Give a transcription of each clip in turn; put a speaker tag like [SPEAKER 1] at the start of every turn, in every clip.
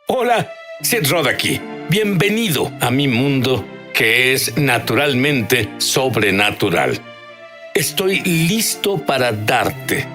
[SPEAKER 1] Hola, Seth Roth aquí. Bienvenido a mi mundo que es naturalmente sobrenatural. Estoy listo para darte,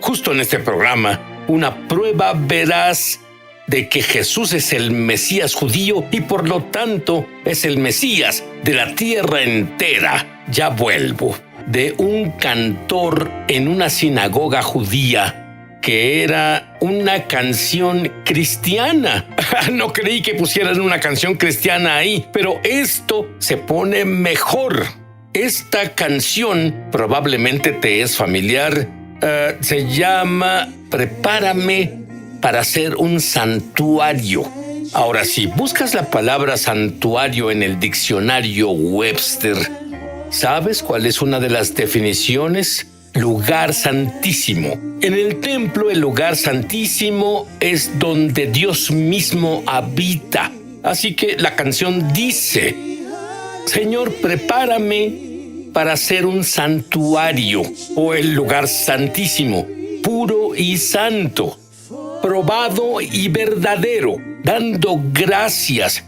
[SPEAKER 1] justo en este programa, una prueba veraz de que Jesús es el Mesías judío y por lo tanto es el Mesías de la tierra entera. Ya vuelvo. De un cantor en una sinagoga judía que era una canción cristiana. No creí que pusieran una canción cristiana ahí, pero esto se pone mejor. Esta canción probablemente te es familiar. Se llama Prepárame para ser un santuario. Ahora, si buscas la palabra santuario en el diccionario Webster, ¿sabes cuál es una de las definiciones? Lugar santísimo. En el templo, el lugar santísimo es donde Dios mismo habita. Así que la canción dice: Señor, prepárame para ser un santuario, o el lugar santísimo, puro y santo, probado y verdadero, dando gracias.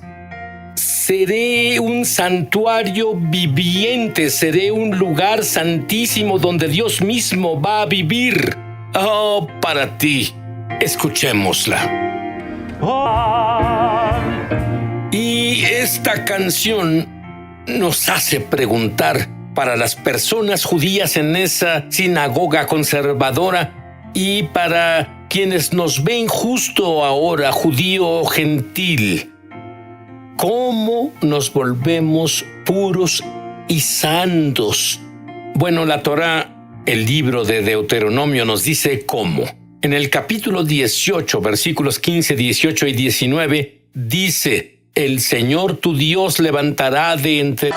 [SPEAKER 1] Seré un santuario viviente, seré un lugar santísimo donde Dios mismo va a vivir. Oh, para ti, escuchémosla. Y esta canción nos hace preguntar para las personas judías en esa sinagoga conservadora y para quienes nos ven justo ahora, judío o gentil. ¿Cómo nos volvemos puros y santos? Bueno, la Torá, el libro de Deuteronomio, nos dice cómo. En el capítulo 18, versículos 15, 18 y 19, dice: el Señor tu Dios levantará de entre...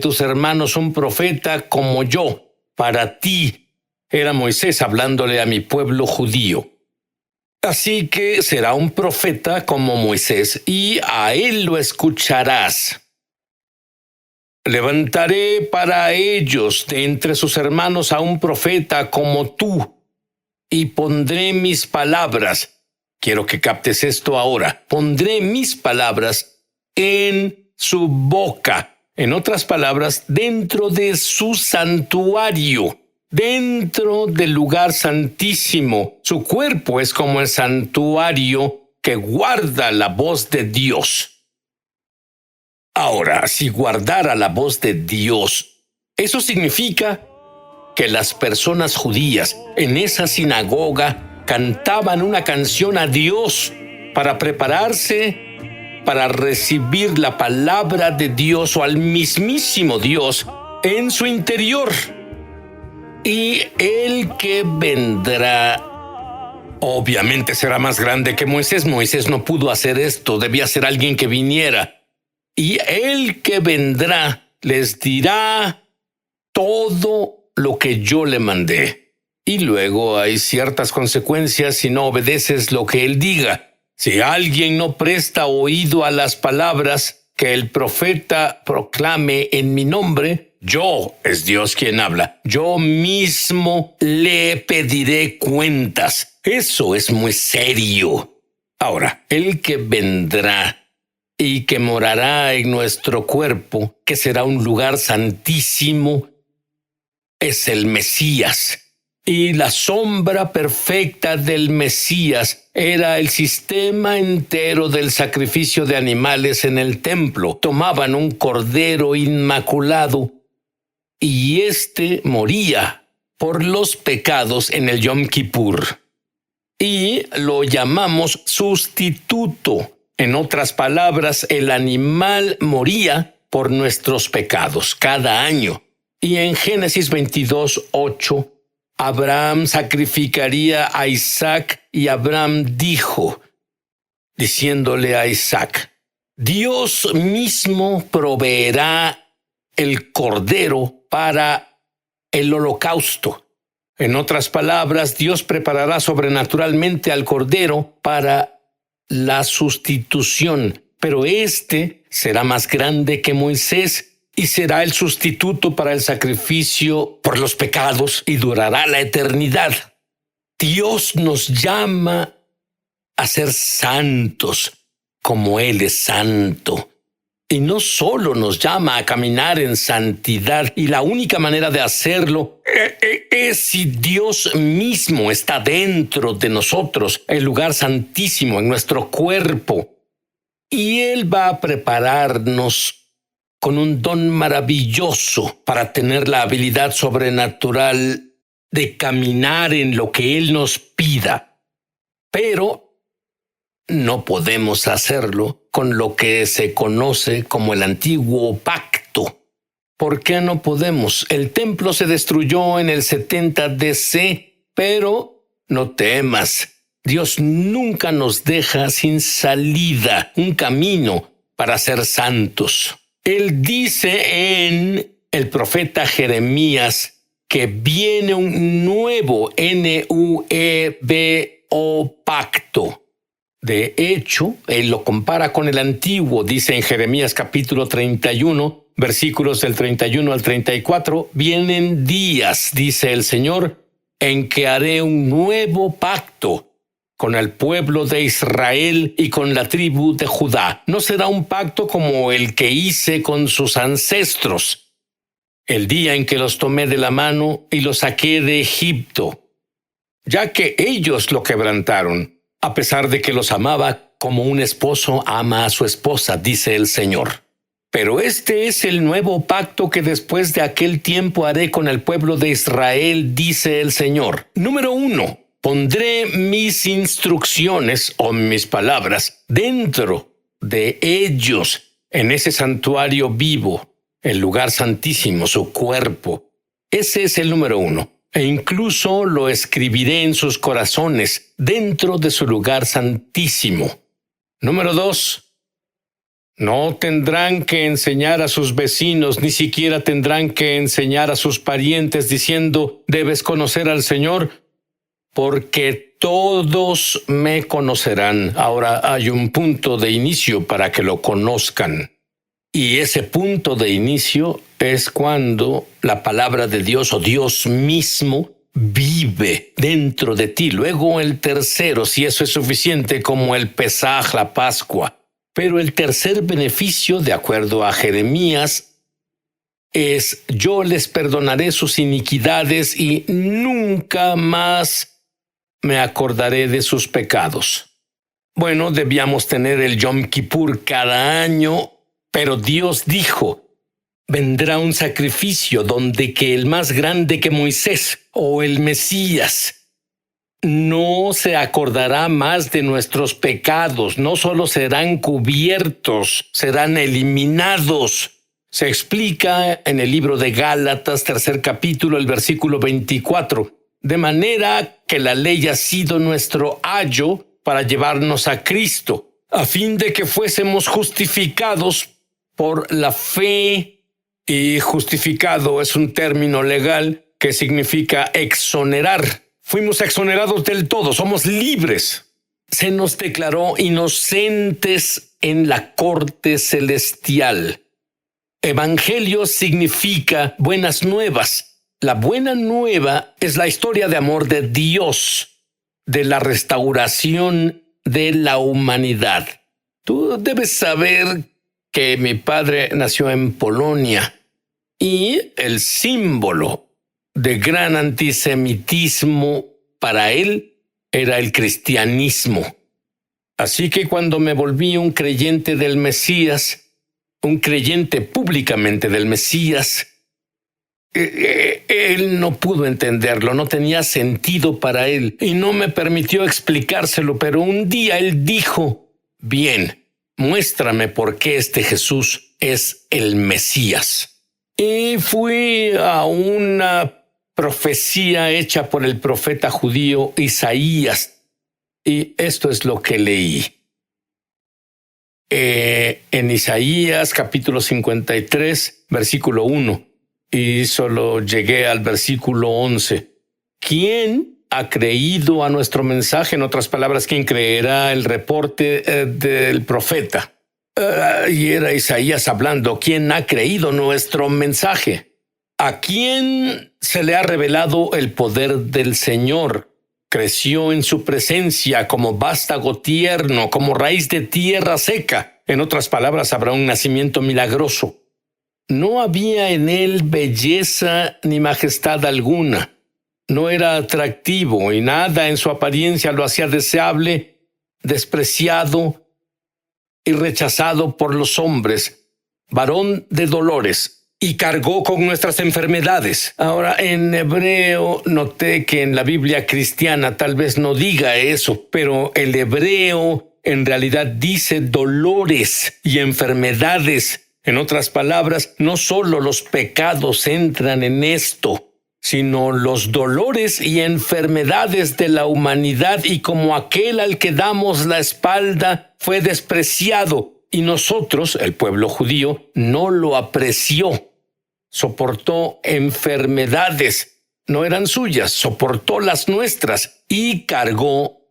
[SPEAKER 1] tus hermanos un profeta como yo. Para ti era Moisés hablándole a mi pueblo judío. Así que será un profeta como Moisés, y a él lo escucharás. Levantaré para ellos de entre sus hermanos a un profeta como tú, y pondré mis palabras. Quiero que captes esto ahora. Pondré mis palabras en su boca. En otras palabras, dentro de su santuario, dentro del lugar santísimo. Su cuerpo es como el santuario que guarda la voz de Dios. Ahora, si guardara la voz de Dios, eso significa que las personas judías en esa sinagoga cantaban una canción a Dios para prepararse para recibir la palabra de Dios o al mismísimo Dios en su interior. Y el que vendrá obviamente será más grande que Moisés. Moisés no pudo hacer esto, debía ser alguien que viniera. Y el que vendrá les dirá todo lo que yo le mandé. Y luego hay ciertas consecuencias si no obedeces lo que él diga. Si alguien no presta oído a las palabras que el profeta proclame en mi nombre, yo, es Dios quien habla, yo mismo le pediré cuentas. Eso es muy serio. Ahora, el que vendrá y que morará en nuestro cuerpo, que será un lugar santísimo, es el Mesías. Y la sombra perfecta del Mesías era el sistema entero del sacrificio de animales en el templo. Tomaban un cordero inmaculado y éste moría por los pecados en el Yom Kippur. Y lo llamamos sustituto. En otras palabras, el animal moría por nuestros pecados cada año. Y en Génesis 22:8 Abraham sacrificaría a Isaac y Abraham dijo, diciéndole a Isaac, Dios mismo proveerá el cordero para el holocausto. En otras palabras, Dios preparará sobrenaturalmente al cordero para la sustitución, pero este será más grande que Moisés y será el sustituto para el sacrificio por los pecados y durará la eternidad. Dios nos llama a ser santos como Él es santo. Y no solo nos llama a caminar en santidad, y la única manera de hacerlo es si Dios mismo está dentro de nosotros, el lugar santísimo en nuestro cuerpo. Y Él va a prepararnos con un don maravilloso para tener la habilidad sobrenatural de caminar en lo que Él nos pida. Pero no podemos hacerlo con lo que se conoce como el antiguo pacto. ¿Por qué no podemos? El templo se destruyó en el 70 DC, pero no temas. Dios nunca nos deja sin salida, un camino para ser santos. Él dice en el profeta Jeremías que viene un nuevo nuevo pacto. De hecho, él lo compara con el antiguo, dice en Jeremías capítulo 31, versículos del 31 al 34, vienen días, dice el Señor, en que haré un nuevo pacto con el pueblo de Israel y con la tribu de Judá. No será un pacto como el que hice con sus ancestros, el día en que los tomé de la mano y los saqué de Egipto, ya que ellos lo quebrantaron, a pesar de que los amaba como un esposo ama a su esposa, dice el Señor. Pero este es el nuevo pacto que después de aquel tiempo haré con el pueblo de Israel, dice el Señor. Número 1. Pondré mis instrucciones o mis palabras dentro de ellos, en ese santuario vivo, el lugar santísimo, su cuerpo. Ese es el número 1. E incluso lo escribiré en sus corazones, dentro de su lugar santísimo. Número 2. No tendrán que enseñar a sus vecinos, ni siquiera tendrán que enseñar a sus parientes, diciendo, debes conocer al Señor, porque todos me conocerán. Ahora hay un punto de inicio para que lo conozcan. Y ese punto de inicio es cuando la palabra de Dios o Dios mismo vive dentro de ti. Luego el tercero, si eso es suficiente, como el Pesaj, la Pascua. Pero el tercer beneficio, de acuerdo a Jeremías, es yo les perdonaré sus iniquidades y nunca más me acordaré de sus pecados. Bueno, debíamos tener el Yom Kippur cada año, pero Dios dijo, vendrá un sacrificio donde que el más grande que Moisés o el Mesías no se acordará más de nuestros pecados, no solo serán cubiertos, serán eliminados. Se explica en el libro de Gálatas, 3 capítulo, el versículo 24. De manera que la ley ha sido nuestro ayo para llevarnos a Cristo, a fin de que fuésemos justificados por la fe. Y justificado es un término legal que significa exonerar. Fuimos exonerados del todo, somos libres. Se nos declaró inocentes en la corte celestial. Evangelio significa buenas nuevas. La buena nueva es la historia de amor de Dios, de la restauración de la humanidad. Tú debes saber que mi padre nació en Polonia y el símbolo de gran antisemitismo para él era el cristianismo. Así que cuando me volví un creyente del Mesías, un creyente públicamente del Mesías, él no pudo entenderlo, no tenía sentido para él y no me permitió explicárselo, pero un día él dijo, bien, muéstrame por qué este Jesús es el Mesías. Y fui a una profecía hecha por el profeta judío Isaías. Y esto es lo que leí. En Isaías capítulo 53, versículo 1. Y solo llegué al versículo 11. ¿Quién ha creído a nuestro mensaje? En otras palabras, ¿quién creerá el reporte del profeta? Y era Isaías hablando. ¿Quién ha creído nuestro mensaje? ¿A quién se le ha revelado el poder del Señor? Creció en su presencia como vástago tierno, como raíz de tierra seca. En otras palabras, habrá un nacimiento milagroso. No había en él belleza ni majestad alguna. No era atractivo y nada en su apariencia lo hacía deseable, despreciado y rechazado por los hombres, varón de dolores, y cargó con nuestras enfermedades. Ahora, en hebreo noté que en la Biblia cristiana tal vez no diga eso, pero el hebreo en realidad dice dolores y enfermedades. En otras palabras, no solo los pecados entran en esto, sino los dolores y enfermedades de la humanidad, y como aquel al que damos la espalda fue despreciado, y nosotros, el pueblo judío, no lo apreció. Soportó enfermedades, no eran suyas, soportó las nuestras y cargó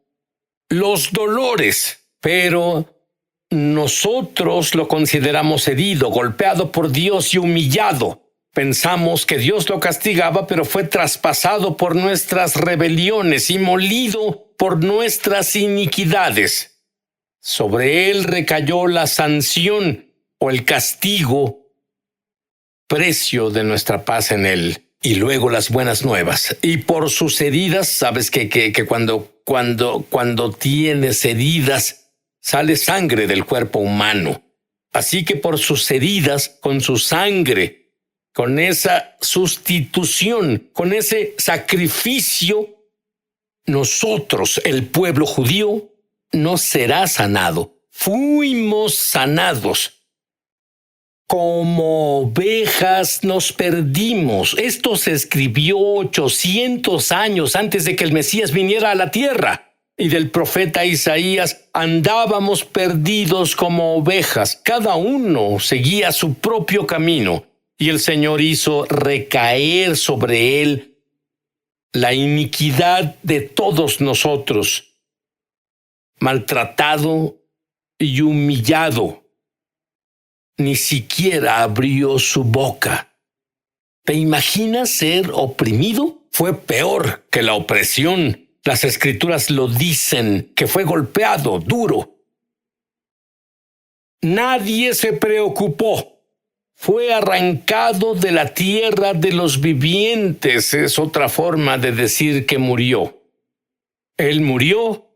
[SPEAKER 1] los dolores. Pero nosotros lo consideramos herido, golpeado por Dios y humillado. Pensamos que Dios lo castigaba, pero fue traspasado por nuestras rebeliones y molido por nuestras iniquidades. Sobre él recayó la sanción o el castigo, precio de nuestra paz en él. Y luego las buenas nuevas. Y por sus heridas, sabes que cuando tienes heridas, sale sangre del cuerpo humano. Así que por sus heridas, con su sangre, con esa sustitución, con ese sacrificio, nosotros, el pueblo judío, no será sanado. Fuimos sanados. Como ovejas nos perdimos. Esto se escribió 800 años antes de que el Mesías viniera a la tierra. Y del profeta Isaías: andábamos perdidos como ovejas, cada uno seguía su propio camino, y el Señor hizo recaer sobre él la iniquidad de todos nosotros. Maltratado y humillado, ni siquiera abrió su boca. ¿Te imaginas ser oprimido? Fue peor que la opresión. Las Escrituras lo dicen, que fue golpeado duro. Nadie se preocupó. Fue arrancado de la tierra de los vivientes. Es otra forma de decir que murió. Él murió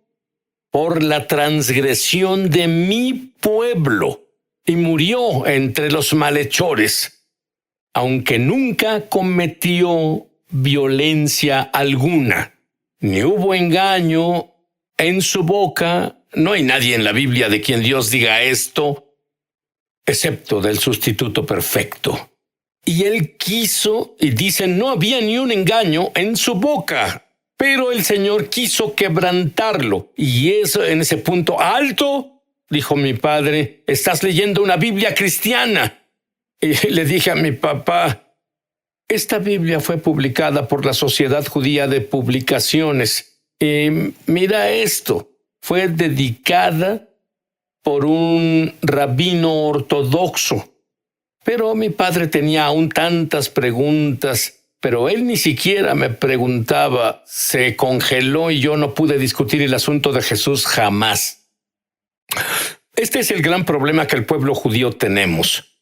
[SPEAKER 1] por la transgresión de mi pueblo y murió entre los malhechores, aunque nunca cometió violencia alguna. Ni hubo engaño en su boca. No hay nadie en la Biblia de quien Dios diga esto, excepto del sustituto perfecto. Y él quiso, y dice, no había ni un engaño en su boca, pero el Señor quiso quebrantarlo. Y eso, en ese punto, alto, dijo mi padre, estás leyendo una Biblia cristiana. Y le dije a mi papá, esta Biblia fue publicada por la Sociedad Judía de Publicaciones. Y mira esto, fue dedicada por un rabino ortodoxo. Pero mi padre tenía aún tantas preguntas, pero él ni siquiera me preguntaba. Se congeló y yo no pude discutir el asunto de Jesús jamás. Este es el gran problema que el pueblo judío tenemos.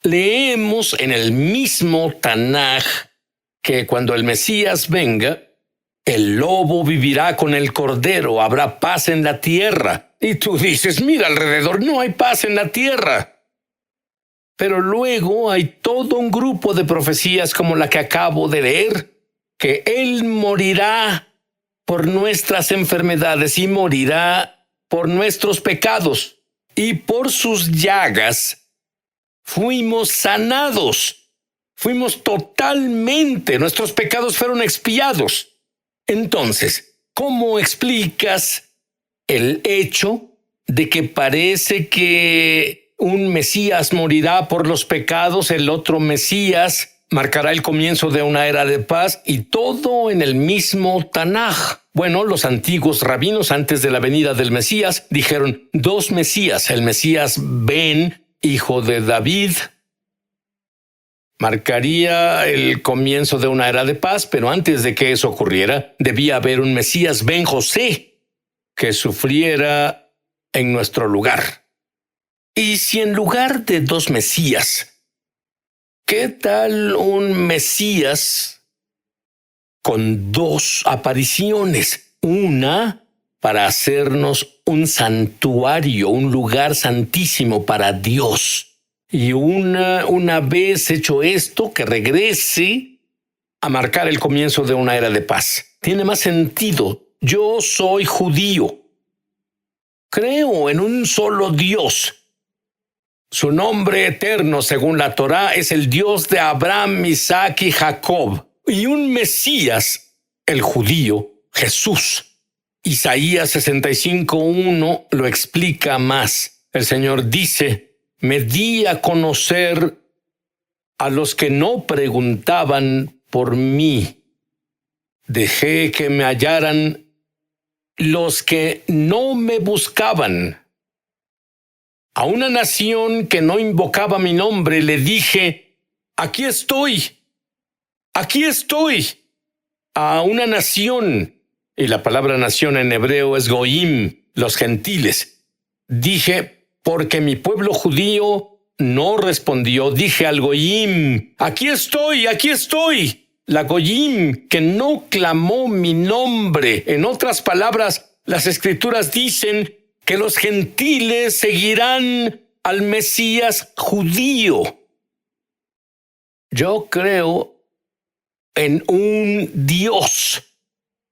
[SPEAKER 1] Leemos en el mismo Tanaj que cuando el Mesías venga, el lobo vivirá con el cordero, habrá paz en la tierra. Y tú dices, mira alrededor, no hay paz en la tierra. Pero luego hay todo un grupo de profecías como la que acabo de leer, que Él morirá por nuestras enfermedades y morirá por nuestros pecados. Y por sus llagas fuimos sanados. Fuimos totalmente, nuestros pecados fueron expiados. Entonces, ¿cómo explicas el hecho de que parece que un Mesías morirá por los pecados, el otro Mesías marcará el comienzo de una era de paz y todo en el mismo Tanaj? Bueno, los antiguos rabinos antes de la venida del Mesías dijeron dos Mesías, el Mesías Ben, hijo de David, marcaría el comienzo de una era de paz, pero antes de que eso ocurriera, debía haber un Mesías Ben José que sufriera en nuestro lugar. Y si en lugar de dos Mesías, ¿qué tal un Mesías con dos apariciones? Una para hacernos un santuario, un lugar santísimo para Dios. Y una vez hecho esto, que regrese a marcar el comienzo de una era de paz. Tiene más sentido. Yo soy judío. Creo en un solo Dios. Su nombre eterno, según la Torá, es el Dios de Abraham, Isaac y Jacob. Y un Mesías, el judío, Jesús. Isaías 65:1 lo explica más. El Señor dice: me di a conocer a los que no preguntaban por mí. Dejé que me hallaran los que no me buscaban. A una nación que no invocaba mi nombre le dije: aquí estoy, aquí estoy. A una nación, y la palabra nación en hebreo es goim, los gentiles, dije: porque mi pueblo judío no respondió, dije al goyim: aquí estoy, aquí estoy. La goyim que no clamó mi nombre. En otras palabras, las escrituras dicen que los gentiles seguirán al Mesías judío. Yo creo en un Dios,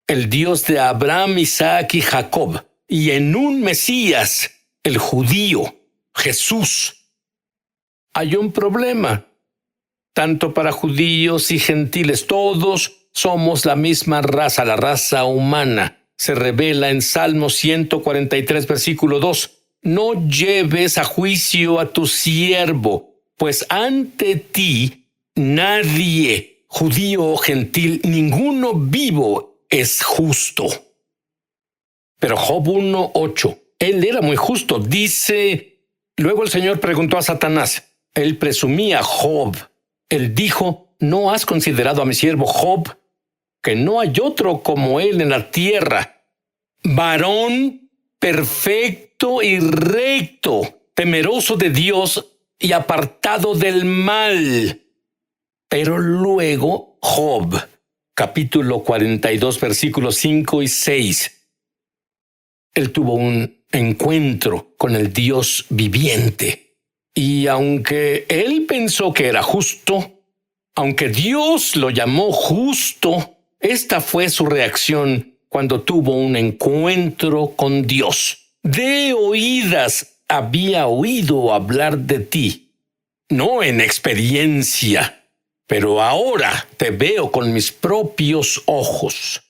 [SPEAKER 1] el Dios de Abraham, Isaac y Jacob, y en un Mesías, el judío, Jesús. Hay un problema, tanto para judíos y gentiles. Todos somos la misma raza, la raza humana. Se revela en Salmo 143, versículo 2. No lleves a juicio a tu siervo, pues ante ti nadie, judío o gentil, ninguno vivo es justo. Pero Job 1:8. Él era muy justo. Dice, luego el Señor preguntó a Satanás. Él presumía Job. Él dijo: ¿no has considerado a mi siervo Job, que no hay otro como él en la tierra, varón perfecto y recto, temeroso de Dios y apartado del mal? Pero luego Job, capítulo 42, versículos 5 y 6. Él tuvo un encuentro con el Dios viviente. Y aunque él pensó que era justo, aunque Dios lo llamó justo, esta fue su reacción cuando tuvo un encuentro con Dios. De oídas había oído hablar de ti, no en experiencia, pero ahora te veo con mis propios ojos.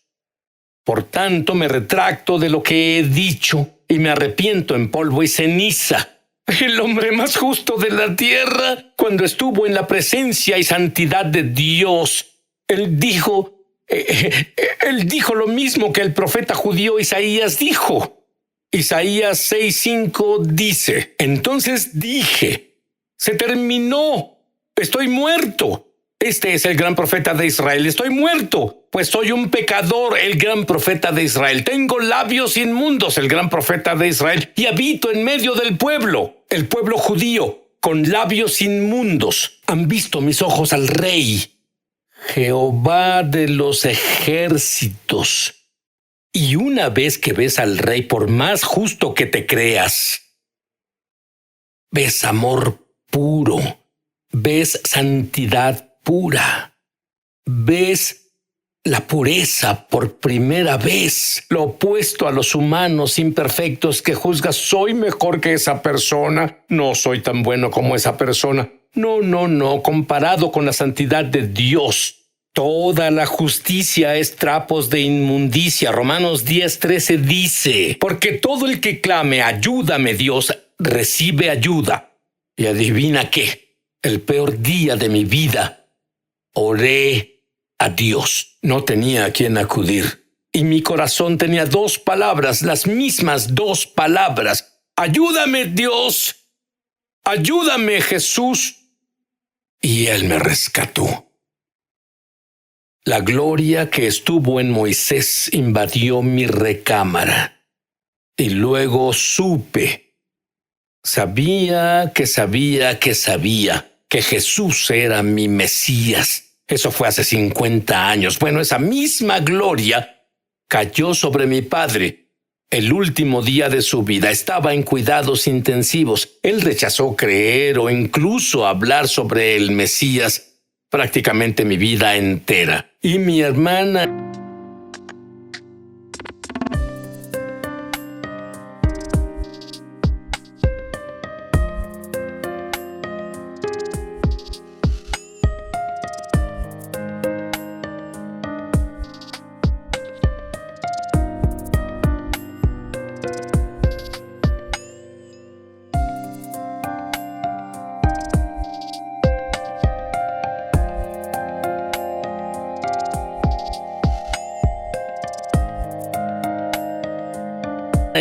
[SPEAKER 1] Por tanto, me retracto de lo que he dicho y me arrepiento en polvo y ceniza. El hombre más justo de la tierra, cuando estuvo en la presencia y santidad de Dios, él dijo lo mismo que el profeta judío Isaías dijo. Isaías 6:5 dice: entonces dije, se terminó, estoy muerto. Este es el gran profeta de Israel. Estoy muerto, pues soy un pecador, el gran profeta de Israel. Tengo labios inmundos, el gran profeta de Israel, y habito en medio del pueblo, el pueblo judío, con labios inmundos. Han visto mis ojos al Rey, Jehová de los ejércitos. Y una vez que ves al Rey, por más justo que te creas, ves amor puro, ves santidad pura, ves la pureza por primera vez, lo opuesto a los humanos imperfectos que juzgas: soy mejor que esa persona, no soy tan bueno como esa persona. No, no, no, comparado con la santidad de Dios. Toda la justicia es trapos de inmundicia. Romanos 10:13 dice, porque todo el que clame, ayúdame Dios, recibe ayuda. Y adivina qué, el peor día de mi vida, oré a Dios. No tenía a quién acudir. Y mi corazón tenía dos palabras, las mismas dos palabras. Ayúdame Dios, ayúdame Jesús. Y Él me rescató. La gloria que estuvo en Moisés invadió mi recámara. Y luego sabía que Jesús era mi Mesías. Eso fue hace 50 años. Bueno, esa misma gloria cayó sobre mi padre. El último día de su vida estaba en cuidados intensivos. Él rechazó creer o incluso hablar sobre el Mesías prácticamente mi vida entera. Y mi hermana...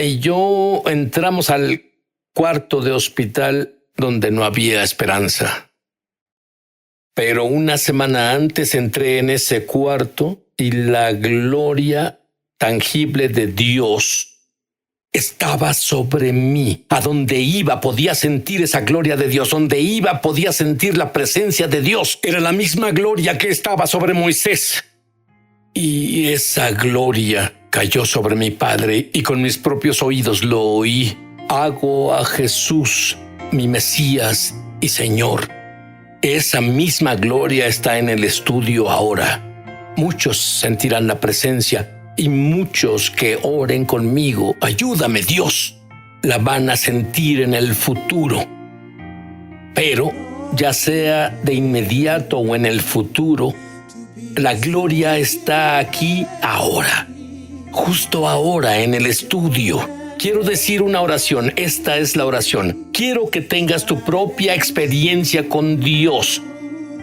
[SPEAKER 1] y yo entramos al cuarto de hospital donde no había esperanza. Pero una semana antes entré en ese cuarto y la gloria tangible de Dios estaba sobre mí. A donde iba podía sentir esa gloria de Dios. Donde iba podía sentir la presencia de Dios. Era la misma gloria que estaba sobre Moisés. Y esa gloria cayó sobre mi padre y con mis propios oídos lo oí. Hago a Jesús mi Mesías y Señor. Esa misma gloria está en el estudio ahora. Muchos sentirán la presencia y muchos que oren conmigo, ayúdame Dios, la van a sentir en el futuro. Pero, ya sea de inmediato o en el futuro, la gloria está aquí ahora. Justo ahora en el estudio. Quiero decir una oración. Esta es la oración. Quiero que tengas tu propia experiencia con Dios.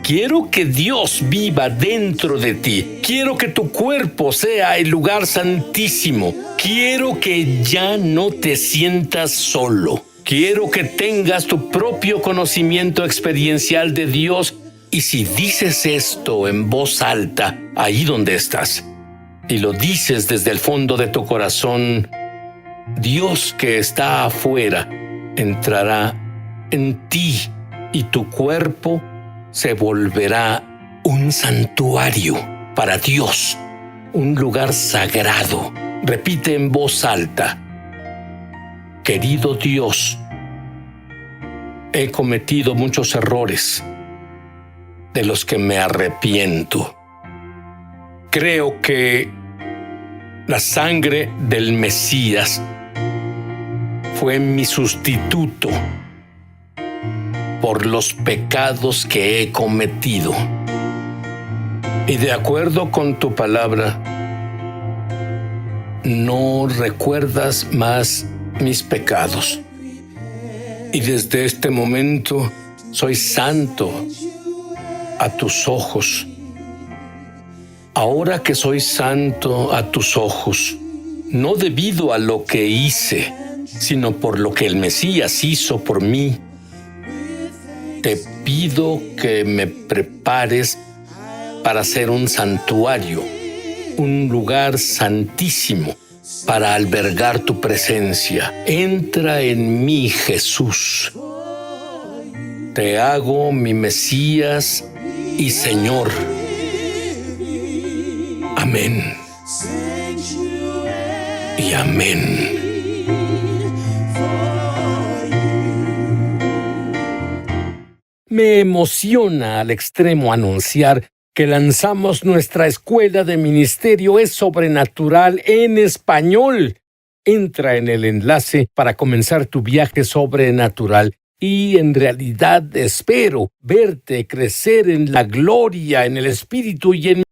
[SPEAKER 1] Quiero que Dios viva dentro de ti. Quiero que tu cuerpo sea el lugar santísimo. Quiero que ya no te sientas solo. Quiero que tengas tu propio conocimiento experiencial de Dios. Y si dices esto en voz alta, ahí donde estás, y lo dices desde el fondo de tu corazón, Dios que está afuera entrará en ti y tu cuerpo se volverá un santuario para Dios, un lugar sagrado. Repite en voz alta: querido Dios, he cometido muchos errores de los que me arrepiento. Creo que la sangre del Mesías fue mi sustituto por los pecados que he cometido. Y de acuerdo con tu palabra, no recuerdas más mis pecados. Y desde este momento soy santo a tus ojos. Ahora que soy santo a tus ojos, no debido a lo que hice, sino por lo que el Mesías hizo por mí, te pido que me prepares para ser un santuario, un lugar santísimo para albergar tu presencia. Entra en mí, Jesús. Te hago mi Mesías y Señor. Amén. Y amén. Me emociona al extremo anunciar que lanzamos nuestra escuela de ministerio Es Sobrenatural en español. Entra en el enlace para comenzar tu viaje sobrenatural Y en realidad espero verte crecer en la gloria, en el Espíritu y en